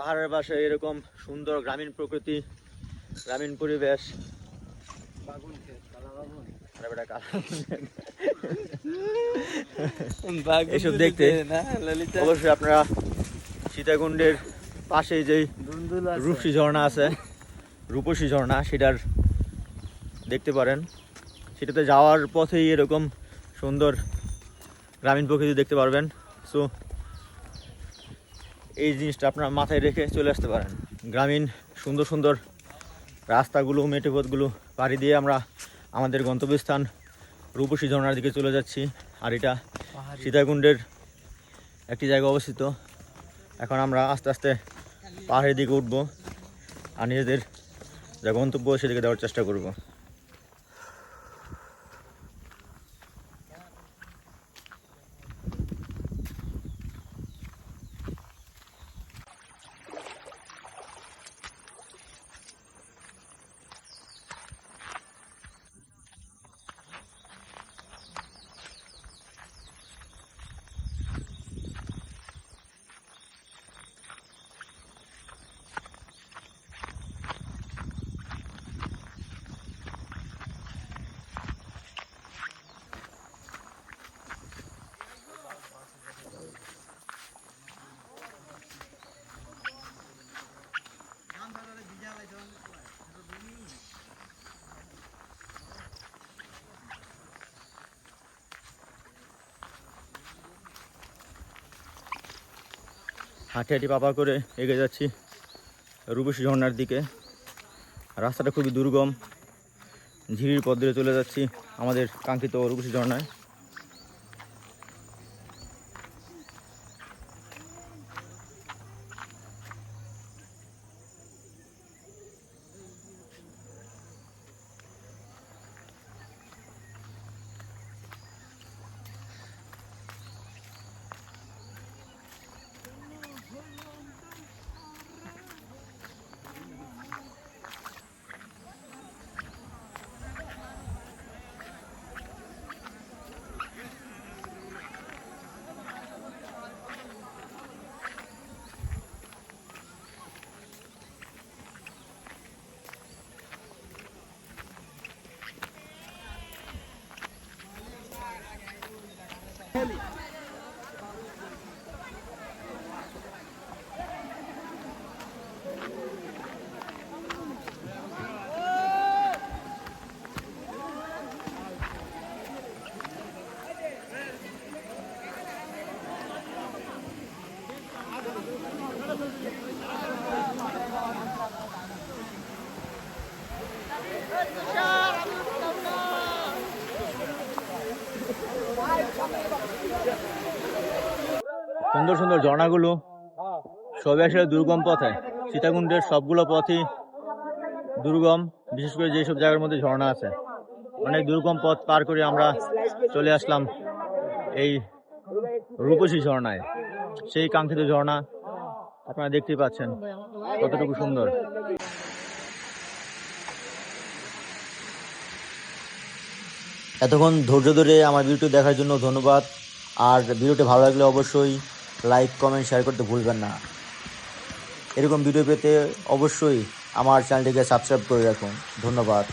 পাহাড়ের পাশে এরকম সুন্দর গ্রামীণ প্রকৃতি, গ্রামীণ পরিবেশ, এসব দেখতে অবশ্যই আপনারা সীতাকুণ্ডের পাশে যে রূপসী ঝর্ণা আছে, রূপসী ঝর্ণা, সেটার দেখতে পারেন। সেটাতে যাওয়ার পথেই এরকম সুন্দর গ্রামীণ প্রকৃতি দেখতে পারবেন। সো এই জিনিসটা আপনারা মাথায় রেখে চলে আসতে পারেন। গ্রামীণ সুন্দর সুন্দর রাস্তাগুলো, মেঠো পথগুলো পাড়ি দিয়ে আমরা আমাদের গন্তব্যস্থান রূপসী ঝর্ণার দিকে চলে যাচ্ছি। আর এটা সীতাকুণ্ডের একটি জায়গায় অবস্থিত। এখন আমরা আস্তে আস্তে পাহাড়ের দিকে উঠবো আর নিজেদের যা গন্তব্য সেদিকে দেওয়ার চেষ্টা করব। হাঁটি হাঁটি পাপা করে এগিয়ে যাচ্ছি রূপসী ঝর্ণার দিকে। রাস্তাটা খুবই দুর্গম, ঝিরির পথ ধরে চলে যাচ্ছি আমাদের কাঙ্ক্ষিত রূপসী ঝর্ণায়। সুন্দর সুন্দর ঝর্ণাগুলো সবই আসলে দুর্গম পথে। সীতাকুণ্ডের সবগুলো পথই দুর্গম, বিশেষ করে যেসব জায়গার মধ্যে ঝর্ণা আছে। অনেক দুর্গম পথ পার করে আমরা চলে আসলাম এই রূপসী ঝর্ণায়। সেই কাঙ্ক্ষিত ঝর্ণা আপনারা দেখতেই পাচ্ছেন কতটুকু সুন্দর। এতক্ষণ ধৈর্য ধরে আমার ভিডিওটি দেখার জন্য ধন্যবাদ। আর ভিডিওটি ভালো লাগলে অবশ্যই লাইক, কমেন্ট, শেয়ার করতে ভুলবেন না। এরকম ভিডিও পেতে অবশ্যই আমার চ্যানেলটিকে সাবস্ক্রাইব করে রাখুন। ধন্যবাদ।